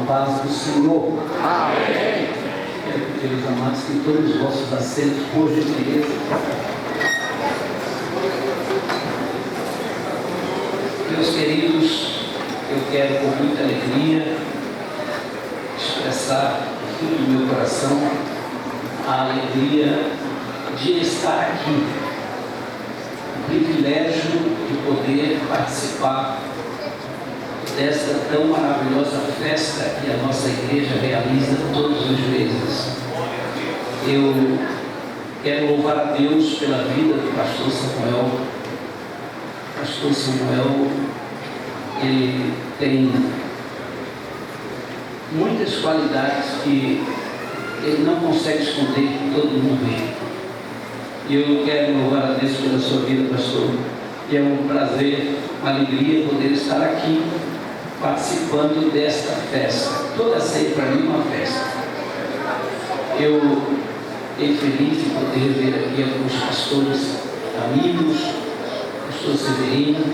paz do Senhor. Amém. Quero pedir aos amados que todos os vossos assentos, por gentileza. Meus queridos, eu quero com muita alegria expressar no fundo do meu coração a alegria de estar aqui, o privilégio de poder participar desta tão maravilhosa festa que a nossa igreja realiza todos os meses. Eu quero louvar a Deus pela vida do pastor Samuel. O pastor Samuel, ele tem muitas qualidades que ele não consegue esconder, que todo mundo vê. E eu quero louvar a Deus pela sua vida, pastor. E é um prazer, uma alegria poder estar aqui participando desta festa. Toda ceia para mim é uma festa. Eu fiquei feliz de poder ver aqui alguns pastores amigos, pastor Severino,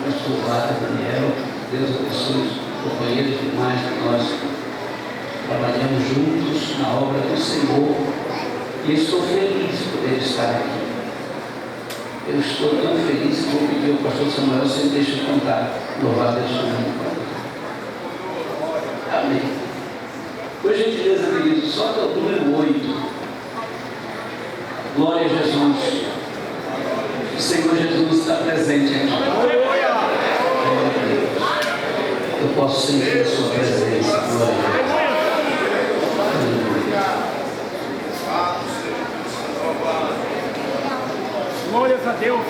pastor Vata, Daniel. Deus abençoe os companheiros demais que nós trabalhamos juntos na obra do Senhor. E estou feliz de poder estar aqui. Eu estou tão feliz que vou pedir ao pastor Samuel, você deixa eu contar. Louvado seja o nome. Amém. Por gentileza, queridos, solta o número 8. Glória a Jesus. O Senhor Jesus está presente aqui. Glória a Deus. Eu posso sentir a sua presença. Glória a Deus. Glórias a Deus.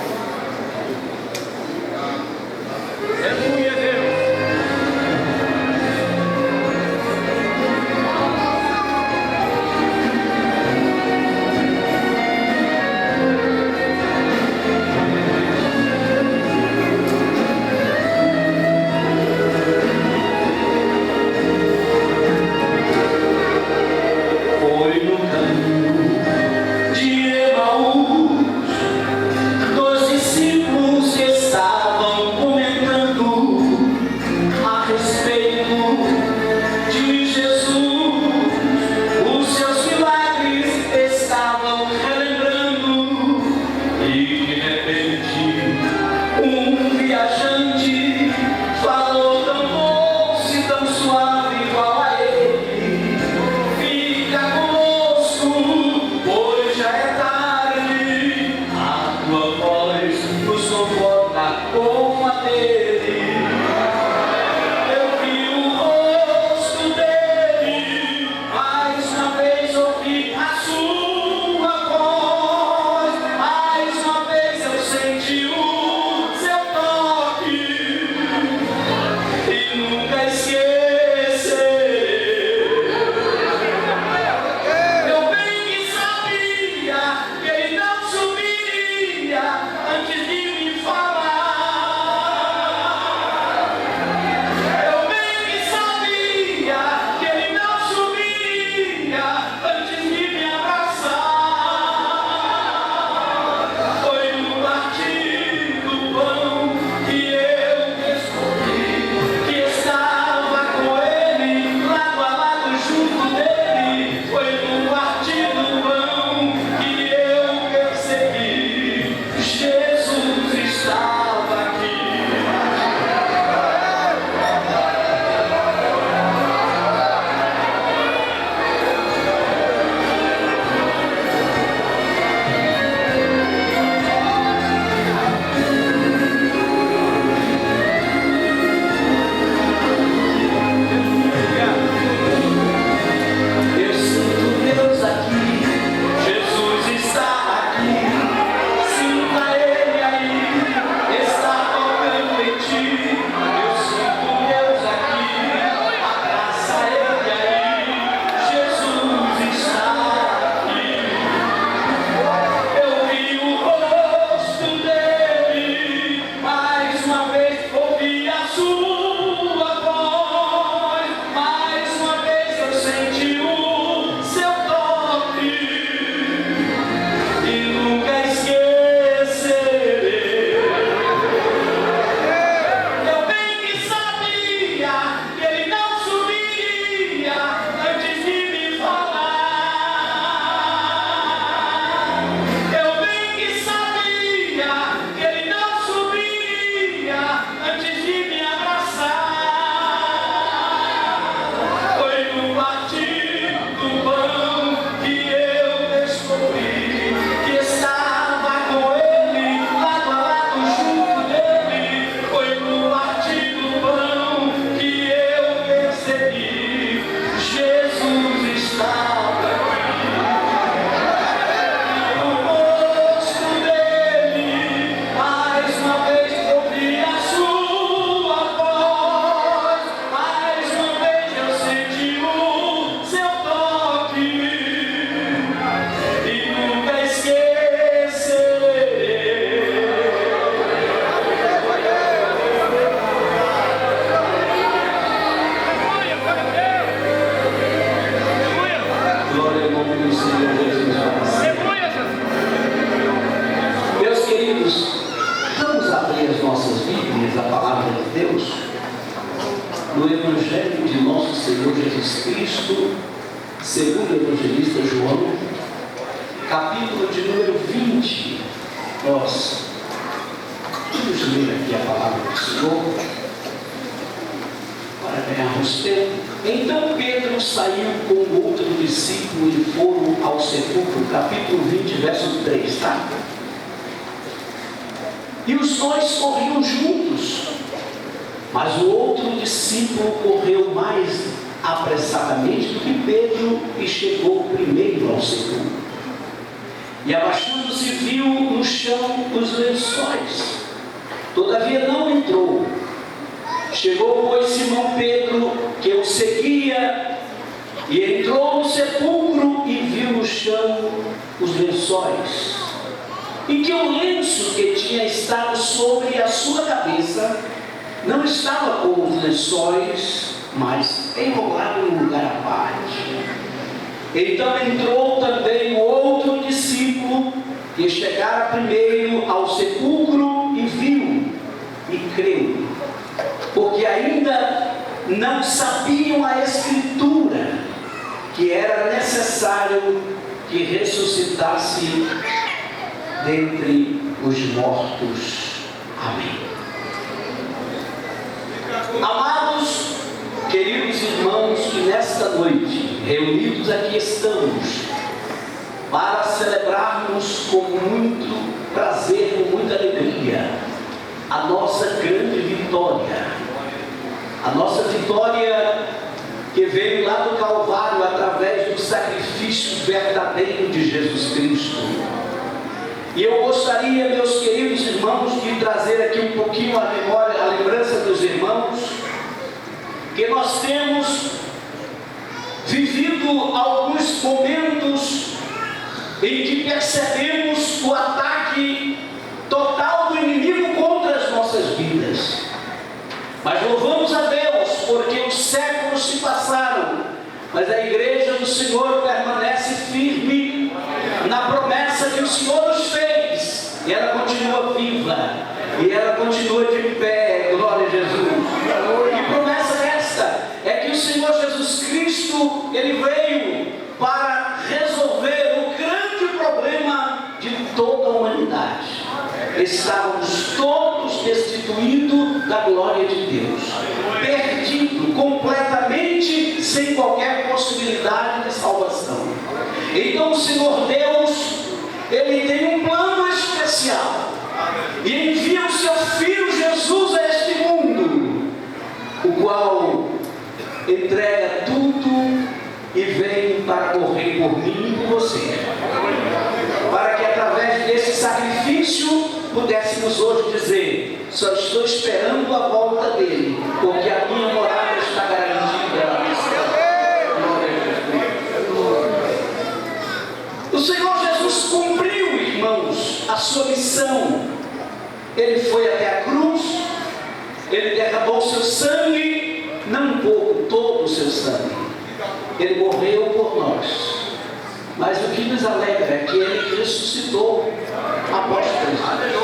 Aleluia, Deus. Foi no caminho de Emaús, 12 no Evangelho de nosso Senhor Jesus Cristo, segundo o evangelista João, capítulo de número 20. Nós vamos ler aqui a palavra do Senhor para ganharmos tempo. Então Pedro saiu com outro discípulo e foram ao sepulcro, capítulo 20, verso 3, tá? E os dois corriam juntos, mas o outro discípulo correu mais apressadamente do que Pedro e chegou primeiro ao sepulcro. E abaixando-se viu no chão os lençóis, todavia não entrou. Chegou, pois, Simão Pedro, que o seguia, e entrou no sepulcro e viu no chão os lençóis, e que o lenço que tinha estado sobre a sua cabeça não estava com os lençóis, mas enrolado em lugar à parte. Então entrou também o outro discípulo, que chegara primeiro ao sepulcro e viu, e creu, porque ainda não sabiam a Escritura, que era necessário que ressuscitasse dentre os mortos. Amém. Amados, queridos irmãos, que nesta noite, reunidos aqui estamos, para celebrarmos com muito prazer, com muita alegria, a nossa grande vitória. A nossa vitória que veio lá do Calvário através do sacrifício verdadeiro de Jesus Cristo. E eu gostaria, meus queridos irmãos, de trazer aqui um pouquinho a memória, a lembrança dos irmãos, que nós temos vivido alguns momentos em que percebemos o ataque total do inimigo contra as nossas vidas. Mas louvamos a Deus, porque os séculos se passaram, mas a igreja do Senhor permanece firme na promessa que o Senhor nos fez, e ela continua viva, e ela continua de pé. Glória a Jesus. Que promessa é esta? É que o Senhor Jesus Cristo, Ele veio para resolver o grande problema de toda a humanidade. Estávamos todos destituídos da glória de Deus, perdidos completamente, sem qualquer possibilidade de salvação. Então o Senhor Deus, Ele tem um plano especial e envia o seu Filho Jesus a este mundo, o qual entrega tudo e vem para morrer por mim e por você, para que através desse sacrifício pudéssemos hoje dizer: só estou esperando a volta dele, porque a minha morada está garantida. O Senhor Jesus cumpriu, irmãos, a sua missão. Ele foi até a cruz, Ele derramou seu sangue, não um pouco, todo o seu sangue. Ele morreu por nós. Mas o que nos alegra é que Ele ressuscitou após três dias.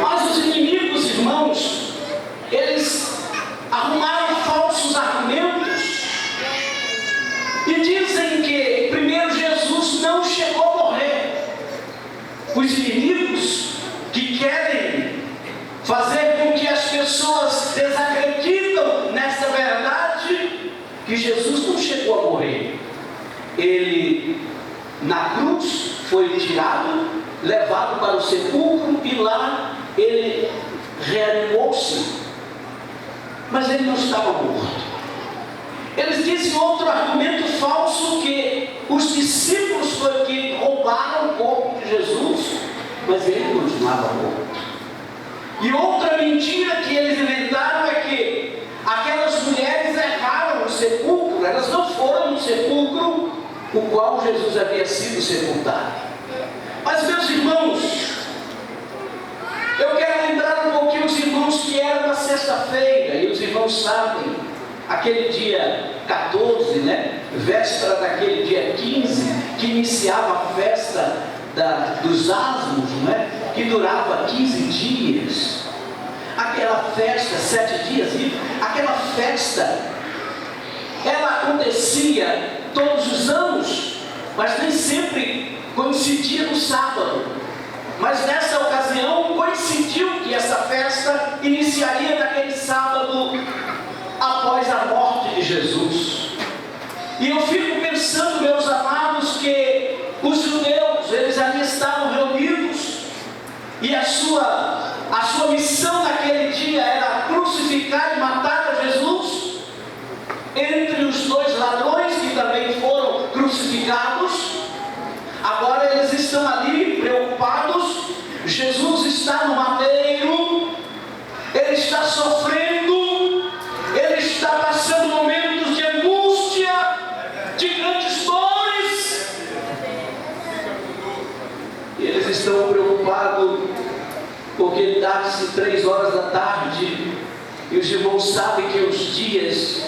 Mas os inimigos, irmãos, eles arrumaram falsos argumentos e dizem que primeiro Jesus não chegou a morrer. Os inimigos que querem fazer com que as pessoas desacreditam nessa verdade, que Jesus não chegou a morrer. Ele, na cruz, foi tirado, levado para o sepulcro, e lá ele reanimou-se, mas ele não estava morto. Eles dizem outro argumento falso, que os discípulos foram que roubaram o corpo de Jesus, mas ele continuava morto. E outra mentira que eles inventaram é que aquelas mulheres erraram no sepulcro, elas não foram no sepulcro o qual Jesus havia sido sepultado. Mas, meus irmãos, eu quero lembrar um pouquinho os irmãos que era na sexta-feira, e os irmãos sabem, aquele dia 14, véspera daquele dia 15, que iniciava a festa dos asmos, que durava 15 dias. Aquela festa, 7 dias, e aquela festa, ela acontecia todos os anos, mas nem sempre coincidia no sábado. Mas nessa ocasião coincidiu que essa festa iniciaria naquele sábado após a morte de Jesus. E eu fico pensando, meus amados, que os judeus, eles ali estavam reunidos, e a sua missão naquele dia era crucificar e matar a Jesus. Entre os dois ladrões que também foram crucificados, agora eles estão ali preocupados. Jesus está no madeiro, ele está sofrendo, ele está passando momentos de angústia, de grandes dores, e eles estão preocupados porque dá-se 3 horas da tarde, e os irmãos sabem que os dias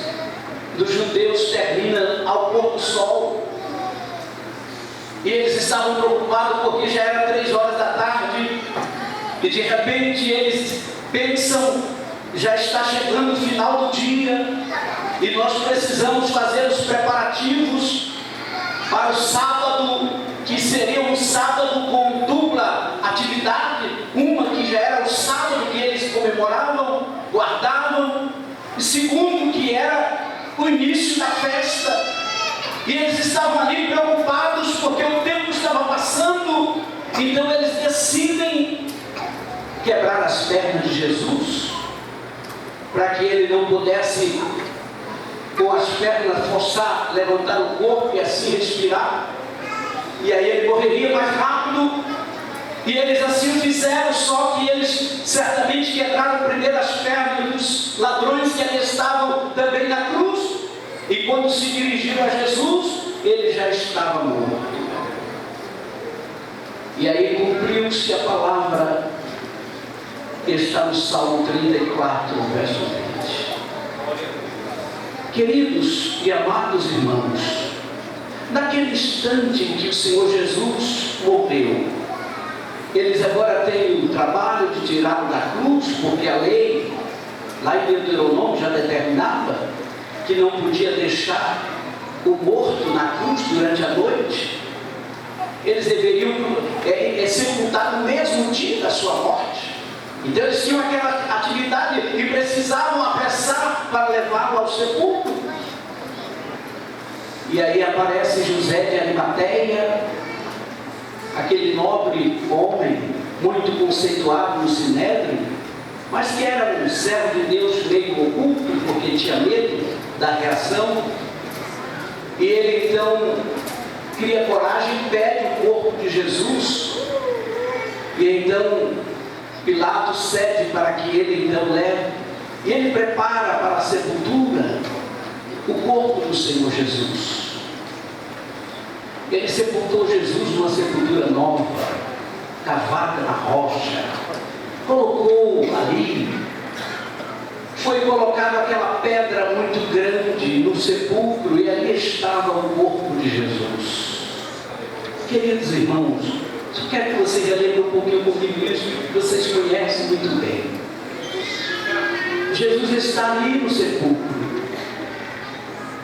dos judeus terminam ao pôr do sol, e eles estavam preocupados porque já era 3 horas da tarde, e de repente eles pensam, já está chegando o final do dia, e nós precisamos fazer os preparativos para o sábado, que seria um sábado com dupla atividade, uma que já era o sábado que eles comemoravam, guardavam, e segundo que era o início da festa. E eles estavam ali preocupados porque o tempo estava passando, então eles decidem quebrar as pernas de Jesus, para que ele não pudesse com as pernas forçar, levantar o corpo e assim respirar, e aí ele morreria mais rápido. E eles assim o fizeram, só que eles certamente quebraram primeiro as pernas dos ladrões que ali estavam também na cruz, e quando se dirigiram a Jesus, ele já estava morto. E aí cumpriu-se a palavra que está no Salmo 34, verso 20. Queridos e amados irmãos, naquele instante em que o Senhor Jesus morreu, eles agora têm o trabalho de tirá-lo da cruz, porque a lei, lá em Deuteronômio, já determinava que não podia deixar o morto na cruz durante a noite. Eles deveriam sepultar no mesmo dia da sua morte. Então eles tinham aquela atividade e precisavam apressar para levá-lo ao sepulcro. E aí aparece José de Arimateia, aquele nobre homem, muito conceituado no Sinédrio, mas que era um servo de Deus meio oculto, porque tinha medo da reação. E ele então cria coragem e pede o corpo de Jesus. E então Pilatos cede para que ele então leve, e ele prepara para a sepultura o corpo do Senhor Jesus. Ele sepultou Jesus numa sepultura nova, cavada na rocha, colocou ali, foi colocada aquela pedra muito grande no sepulcro, e ali estava o corpo de Jesus. Queridos irmãos, eu quero que vocês relembrem um pouquinho comigo isso, que vocês conhecem muito bem. Jesus está ali no sepulcro.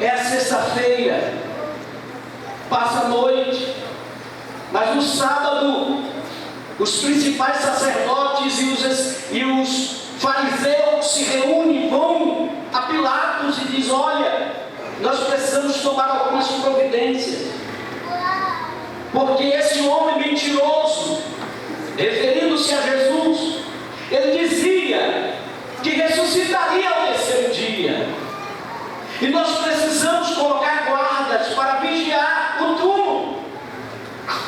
É a sexta-feira, passa a noite, mas no sábado, os principais sacerdotes e os fariseus se reúnem, vão a Pilatos e dizem: olha, nós precisamos tomar algumas providências, porque esse homem mentiroso, referindo-se a Jesus, ele dizia que ressuscitaria ao terceiro dia, e nós precisamos colocar guardas para vigiar o túmulo,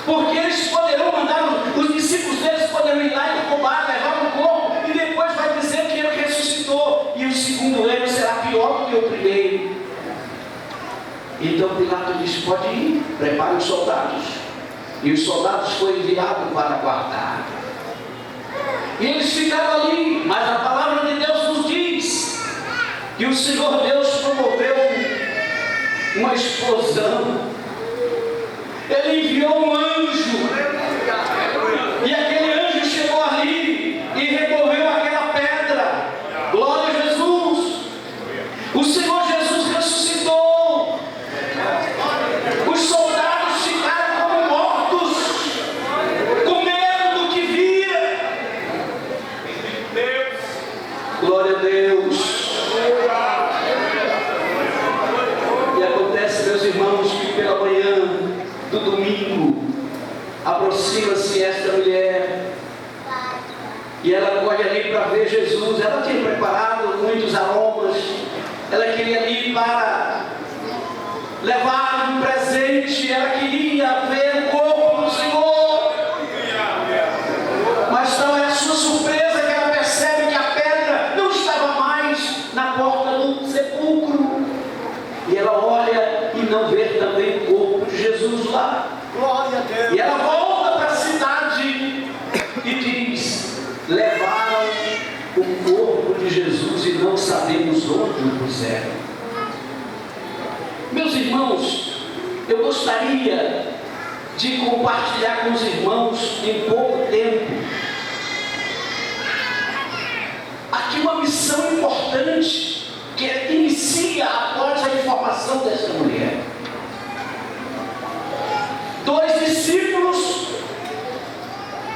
porque eles poderão mandar, os discípulos deles poderão ir lá e roubar, levar o corpo, e depois vai dizer que ele ressuscitou, e o segundo erro será pior do que o primeiro. Então Pilatos disse: pode ir, prepare os soldados. E os soldados foram enviados para guardar. E eles ficaram ali, mas a palavra de Deus nos diz que o Senhor Deus promoveu uma explosão. Ele enviou um anjo, e aquele anjo chegou ali e removeu aquela pedra. Glória a Jesus! O Senhor Jesus ressuscitou. Os soldados ficaram como mortos, com medo do que via. Glória a Deus. E acontece, meus irmãos, que pela manhã do domingo aproxima-se esta mulher e ela corre ali para ver Jesus. Ela tinha preparado muitos aromas, ela queria ir para levar um presente, ela queria ver o corpo do Senhor. Mas não é a sua surpresa que ela percebe que a pedra não estava mais na porta do sepulcro. E ela olha e não vê também o corpo de Jesus lá. Glória a Deus. E ela volta para a cidade e diz: levaram o corpo de Jesus e não sabemos onde o puseram. Meus irmãos, eu gostaria de compartilhar com os irmãos em pouco tempo aqui uma missão importante que inicia após a informação dessa mulher. 2 discípulos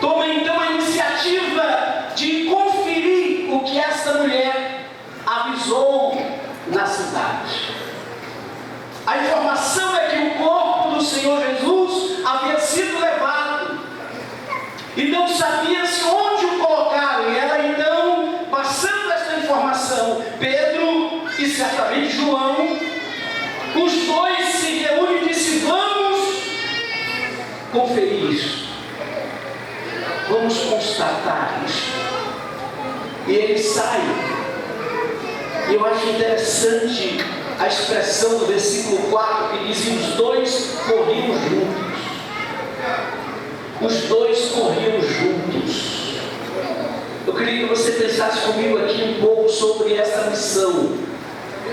tomam então a iniciativa de conferir o que essa mulher avisou na cidade. A informação é que o corpo do Senhor Jesus havia sido levado e não sabia-se onde o colocaram. E ela então, passando essa informação, Pedro e certamente João, os dois se reúnem e dizem: vamos conferir isso, vamos constatar isso. E eles saem. E eu acho interessante a expressão do versículo 4 que diz: e os dois corriam juntos. Os dois corriam juntos. Eu queria que você pensasse comigo aqui um pouco sobre essa missão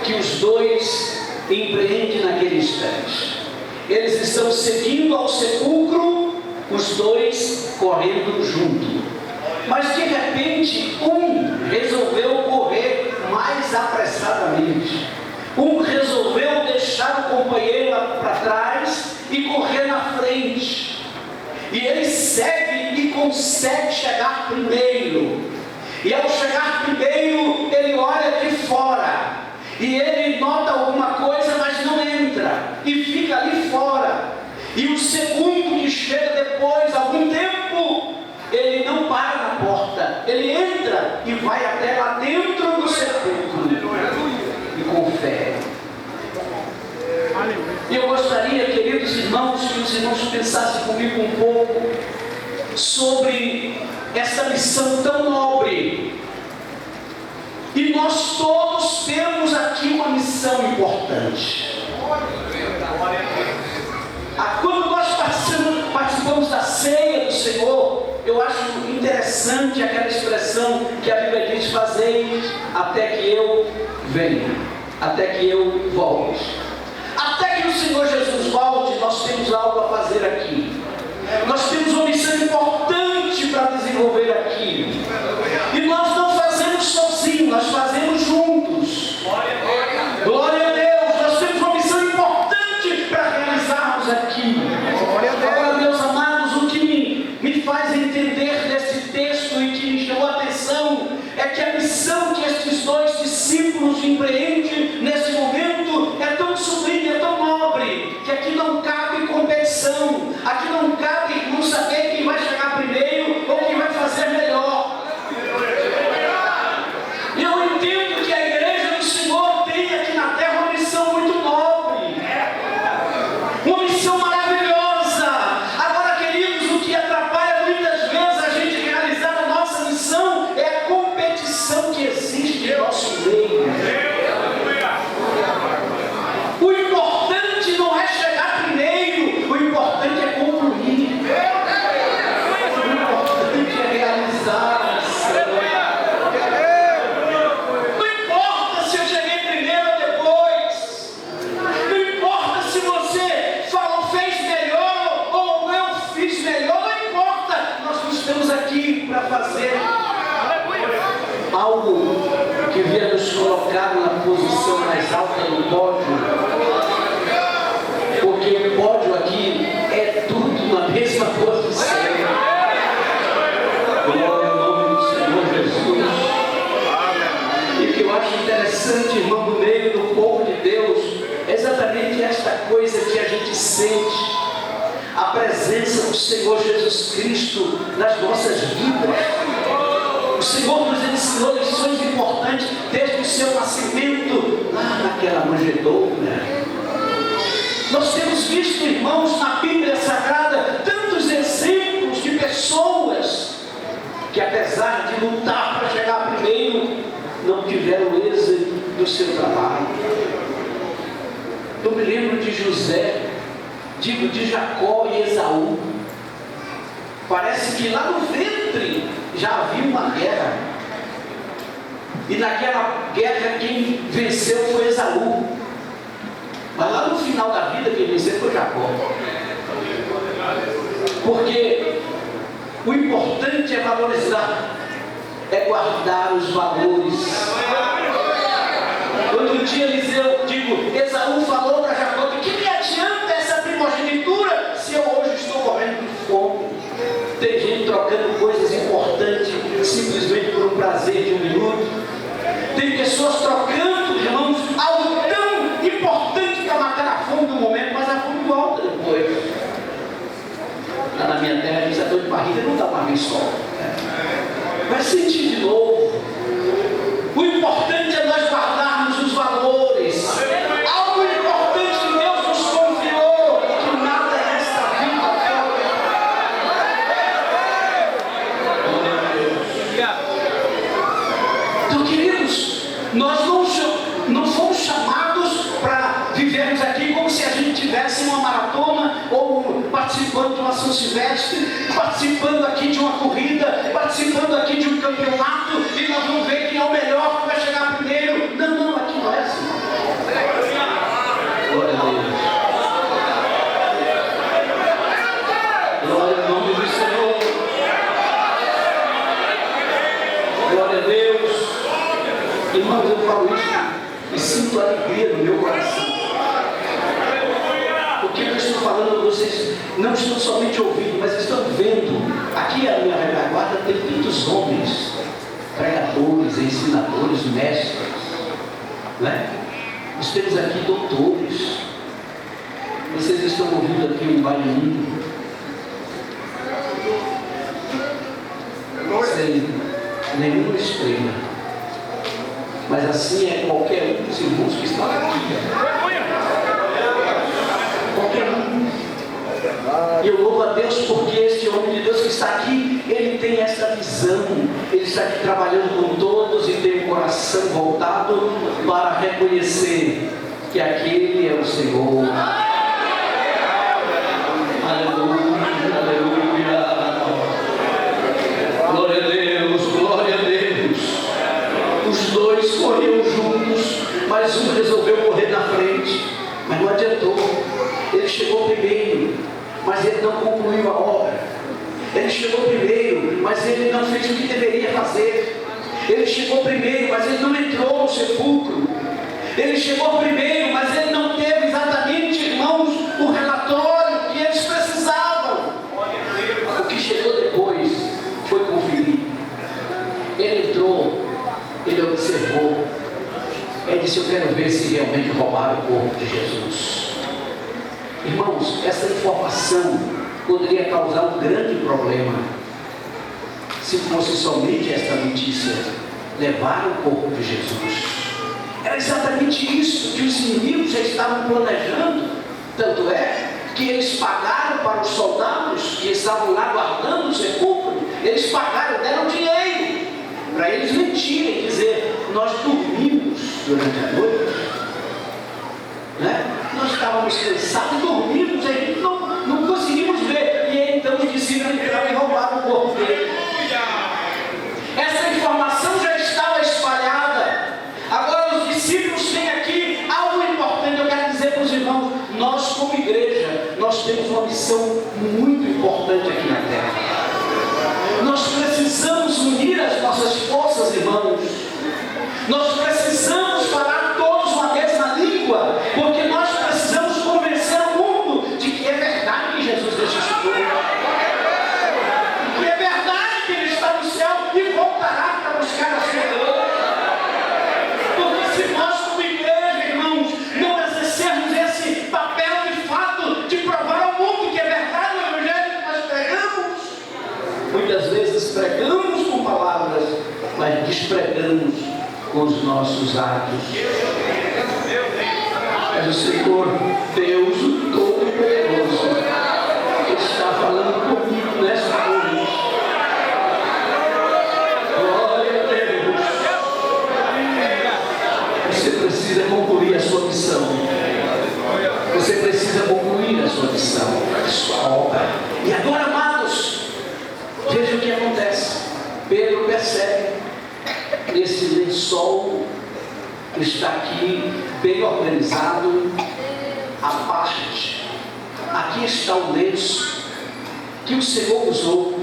que os dois empreendem naquele instante. Eles estão seguindo ao sepulcro, os dois correndo junto. Mas de repente, um resolveu correr mais apressadamente. Um resolveu deixar o companheiro para trás e correr na frente. E ele segue e consegue chegar primeiro. E ao chegar primeiro, ele olha de fora. E ele nota alguma coisa, mas não entra. E fica ali fora. E o segundo que chega depois, algum tempo, ele não para na porta. Ele entra e vai até lá dentro do sepulcro. E confere. E eu gostaria, queridos irmãos, que os irmãos pensassem comigo um pouco sobre essa missão tão nobre. E nós todos temos aqui uma missão importante. Quando nós participamos da ceia do Senhor, eu acho interessante aquela expressão que a Bíblia diz: fazei até que eu venha, até que eu volte. Até que o Senhor Jesus volte, nós temos algo a fazer aqui. Nós temos uma missão importante para desenvolver aqui. E nós não fazemos sozinhos, nós fazemos juntos. Glória a Deus, nós temos uma missão importante para realizarmos aqui. Agora, meus amados, o que me faz entender desse texto e que me chamou a atenção é que a missão que estes dois discípulos empreendem nesse momento é tão sublime, é tão nobre, que aqui não cabe competição, aqui não cabe não saber quem vai chegar primeiro ou quem vai fazer melhor. E eu entendo que a igreja do Senhor tem aqui na terra uma missão muito nobre, uma missão maravilhosa. Agora, queridos, o que atrapalha muitas vezes a gente realizar a nossa missão é a competição que existe em nosso meio. O importante não é chegar primeiro, o importante é concluir. posição mais alta no pódio, porque o pódio aqui é tudo na mesma posição. Glória ao nome do Senhor Jesus. E o que eu acho interessante, irmão, no meio do povo de Deus, é exatamente esta coisa que a gente sente, a presença do Senhor Jesus Cristo nas nossas vidas. O Senhor nos ensinou lições importantes desde o seu nascimento, lá naquela manjedoura. Nós temos visto, irmãos, na Bíblia Sagrada, tantos exemplos de pessoas que, apesar de lutar para chegar primeiro, não tiveram êxito do seu trabalho. Eu me lembro de José, digo de Jacó e Esaú. Parece que lá no ventre já havia uma guerra. E naquela guerra quem venceu foi Esaú. Mas lá no final da vida quem venceu foi Jacó. Porque o importante é valorizar, é guardar os valores. Outro dia Esaú falou para Jacó: que me adianta essa primogenitura se eu hoje estou morrendo de fome? Tem gente trocando coisas importantes simplesmente por um prazer de um minuto. Tem pessoas trocando, irmãos, algo tão importante para matar a fome do momento, mas a fome volta depois. Lá na minha terra diz: a dor de barriga não dá uma vez só, vai sentir de novo. O importante é nós guardarmos os valores. Algo importante que Deus nos confiou, que nada nesta vida pode. Então, queridos, nós não fomos chamados para vivermos aqui como se a gente tivesse uma maratona, ou participando de uma São Silvestre, participando aqui de uma corrida, participando aqui de um campeonato, e nós vamos ver quem é o melhor, que vai chegar primeiro. Não, aqui não é assim. Glória a Deus. Glória ao nome do Senhor. Glória a Deus. Irmãos, eu falo isso e sinto alegria no meu coração. Porque eu estou falando, vocês não estão somente ouvindo, mas estão vendo. Aqui a minha retaguarda tem muitos homens, pregadores, ensinadores, mestres, né? Nós temos aqui doutores. Vocês estão ouvindo aqui um baianinho, sem nenhuma estrela, mas assim é qualquer um dos irmãos que estão aqui. Qualquer um. E eu louvo a Deus porque este homem de Deus que está aqui, ele tem essa visão. Ele está aqui trabalhando com todos e tem o coração voltado para reconhecer que aquele é o Senhor. Aleluia, aleluia. Glória a Deus, glória a Deus. Os dois corriam juntos, mas um resolveu correr na frente, mas não adiantou. Ele chegou primeiro, mas ele não concluiu a obra. Ele chegou primeiro, mas ele não fez o que deveria fazer. Ele chegou primeiro, mas ele não entrou no sepulcro. Ele chegou primeiro, mas ele não teve exatamente, irmãos, o relatório que eles precisavam. O que chegou depois foi conferir. Ele entrou, ele observou. Ele disse: eu quero ver se realmente roubaram o corpo de Jesus. Irmãos, essa informação poderia causar um grande problema se fosse somente esta notícia: levaram o corpo de Jesus. Era exatamente isso que os inimigos já estavam planejando. Tanto é que eles pagaram para os soldados que estavam lá guardando o sepulcro. Eles pagaram, deram dinheiro para eles mentirem, dizer: nós dormimos durante a noite, né? Nós estávamos cansados, dormimos, aí não conseguimos ver. E aí, então os discípulos entraram e roubaram o corpo dele. Essa informação já estava espalhada. Agora os discípulos têm aqui algo importante. Eu quero dizer para os irmãos: nós como igreja, nós temos uma missão muito importante aqui na terra. Nós precisamos unir as nossas forças, irmãos. Nós precisamos falar com os nossos atos. Mas o Senhor, Deus, o Todo-Poderoso, está falando comigo nessa noite. Glória a Deus. Você precisa concluir a sua missão. Você precisa concluir a sua missão, a sua obra. E agora, amados, veja o que acontece. Pedro percebe esse lençol que está aqui bem organizado, à parte. Aqui está o lenço que o Senhor usou.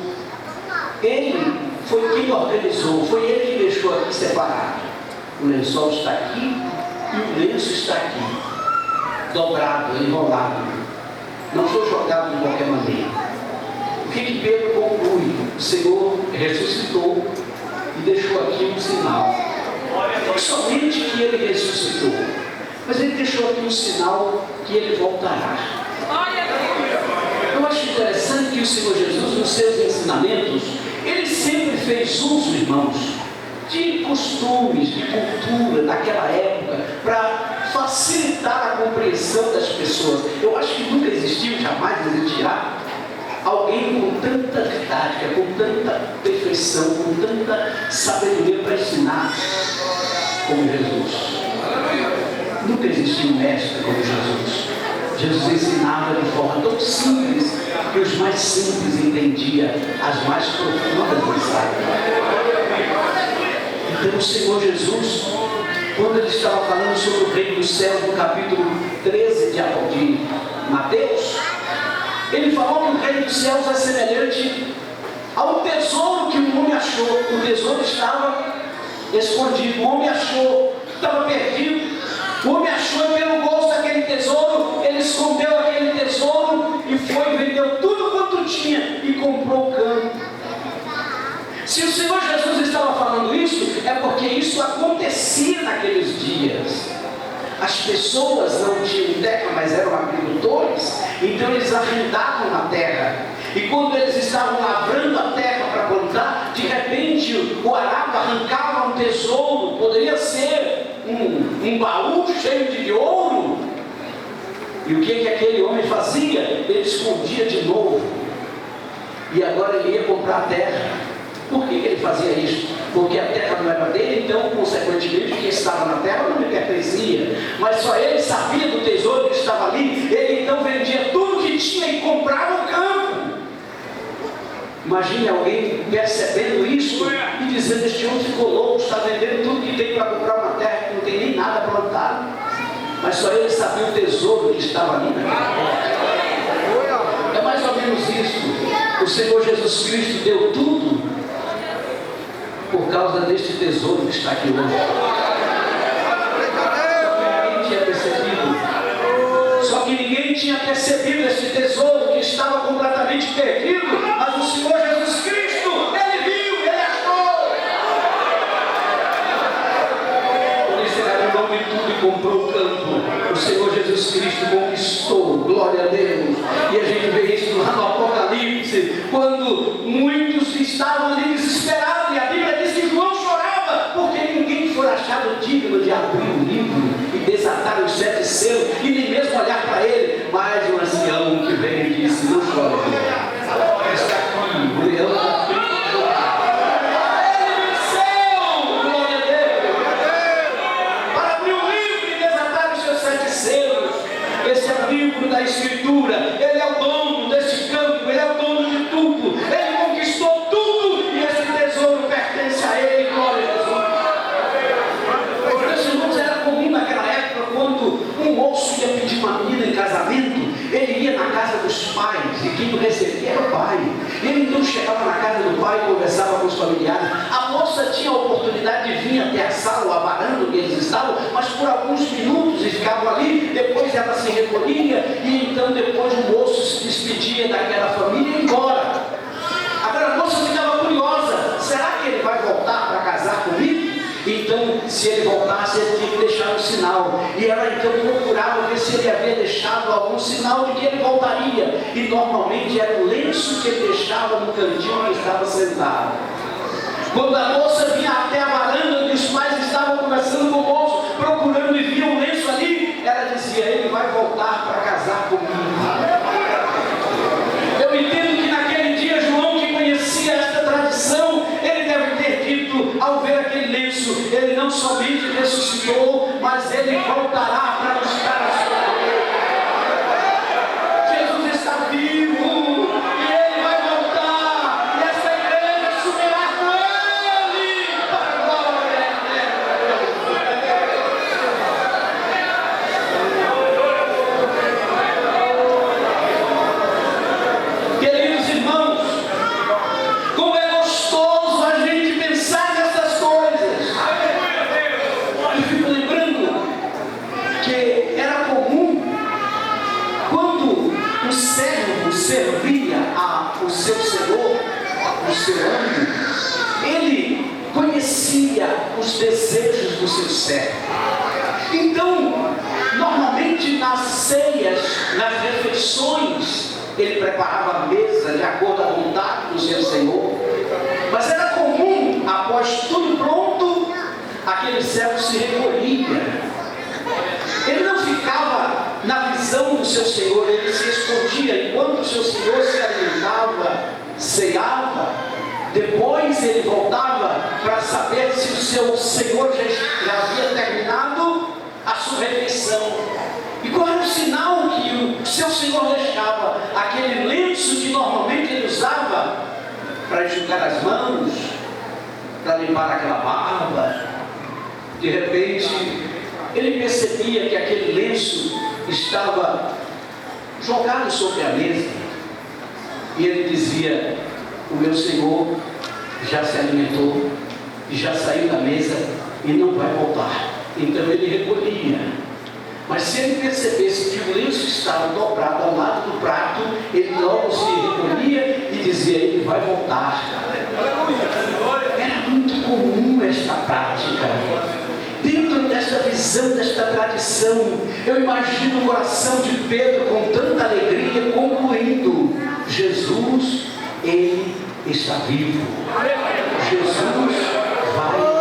Ele foi quem organizou, foi ele que deixou aqui separado. O lençol está aqui e o lenço está aqui, dobrado, enrolado. Não foi jogado de qualquer maneira. O que Pedro conclui? O Senhor ressuscitou e deixou aqui um sinal. Não somente que ele ressuscitou, mas ele deixou aqui um sinal que ele voltará. Eu acho interessante que o Senhor Jesus, nos seus ensinamentos, ele sempre fez uso, irmãos, de costumes, de cultura daquela época, para facilitar a compreensão das pessoas. Eu acho que nunca existiu, jamais existirá, alguém com tanta didática, com tanta perfeição, com tanta sabedoria para ensinar como Jesus. Nunca existiu um mestre como Jesus. Jesus ensinava de forma tão simples que os mais simples entendiam as mais profundas mensagens. Então o Senhor Jesus, quando ele estava falando sobre o reino dos céus, no capítulo 13 de Mateus, ele falou que o reino dos céus é semelhante ao tesouro que o homem achou. O tesouro estava escondido, o homem achou, estava perdido. O homem achou e pelo gosto daquele tesouro, ele escondeu aquele tesouro e foi, vendeu tudo quanto tinha e comprou o campo. Se o Senhor Jesus estava falando isso, é porque isso acontecia naqueles dias. As pessoas não tinham terra, mas eram agricultores, então eles arrendavam a terra. E quando eles estavam lavrando a terra para plantar, de repente o arado arrancava um tesouro, poderia ser um baú cheio de ouro. E o que aquele homem fazia? Ele escondia de novo. E agora ele ia comprar a terra. Por que ele fazia isso? Porque a terra não era dele, então, consequentemente, quem estava na terra não lhe pertencia. Mas só ele sabia do tesouro que estava ali. Ele então vendia tudo que tinha e comprava o campo. Imagine alguém percebendo isso e dizendo: este homem ficou louco, está vendendo tudo que tem para comprar uma terra que não tem nem nada plantado. Mas só ele sabia o tesouro que estava ali naquela terra. É mais ou menos isso. O Senhor Jesus Cristo deu tudo por causa deste tesouro que está aqui hoje. Ninguém tinha percebido. Só que ninguém tinha percebido esse tesouro que estava completamente perdido. Mas o Senhor Jesus Cristo, ele viu, ele achou. Por isso ele abriu mão de tudo e comprou o campo. O Senhor Jesus Cristo conquistou, glória a Deus. E a gente vê isso lá no Apocalipse, quando muitos estavam ali desesperados. E a Bíblia diz que João chorava, porque ninguém foi achado digno de abrir o livro e desatar os 7 selos, e nem mesmo olhar para ele. Mas o ancião que veio e disse: não chore, está aqui, o leão da tribo. Ele venceu, glória a Deus, para abrir o livro e desatar os seus 7 selos. Esse é o livro da Escritura. Ele é o dono deste campo, ele é o dono de tudo. Ele conquistou tudo e esse tesouro pertence a ele, glória a Deus. Meus irmãos, era comum naquela época, quando um moço ia pedir uma menina em casamento, ele ia na casa dos pais, e quem o recebia era o pai. Ele então chegava na casa do pai e conversava com os familiares. A moça tinha a oportunidade de vir até a sala, a varanda onde eles estavam, mas por alguns minutos, e ficavam ali. Depois ela se recolhia, e então depois o moço se despedia daquela família e ia embora. Agora a moça ficava curiosa: será que ele vai voltar para casar comigo? Então, se ele voltasse, ele tinha que deixar um sinal. E ela então procurava ver se ele havia deixado algum sinal de que ele voltaria. E normalmente era o lenço que ele deixava no cantinho onde estava sentado. Quando a moça vinha até a varanda onde os pais estavam passando com o moço, procurando e via um lenço ali, ela dizia: ele vai voltar para casar comigo. Eu entendo que naquele dia João, que conhecia esta tradição, ele deve ter dito, ao ver aquele lenço, ele não somente ressuscitou, mas ele voltará para buscar a sua glória. Jesus está vivo, e ele vai voltar, e essa igreja subirá com ele para a glória eterna. Queridos irmãos, como é gostoso a gente pensar nessas coisas. Eu fico lembrando que era comum, quando um servo servia o seu senhor, o seu amo, ele conhecia os desejos do seu servo. Então, normalmente nas ceias, nas refeições, ele preparava a mesa de acordo à vontade do seu senhor. Mas era comum, após tudo pronto, aquele servo se recolhia. Ele não ficava na visão do seu senhor, ele se escondia enquanto o seu senhor se alimentava, ceava. Depois ele voltava para saber se o seu senhor já havia terminado a sua refeição. E qual era o sinal que o seu senhor deixava? Aquele lenço que normalmente ele usava para enxugar as mãos, para limpar aquela barba. De repente, ele percebia que aquele lenço estava jogado sobre a mesa. E ele dizia: o meu senhor já se alimentou, e já saiu da mesa e não vai voltar. Então ele recolhia. Mas se ele percebesse que o lenço estava dobrado ao lado do prato, ele logo se recolhia e dizia: ele vai voltar. Era muito comum esta prática. Dentro desta visão, desta tradição, eu imagino o coração de Pedro com tanta alegria, concluindo: Jesus, ele está vivo. Jesus vai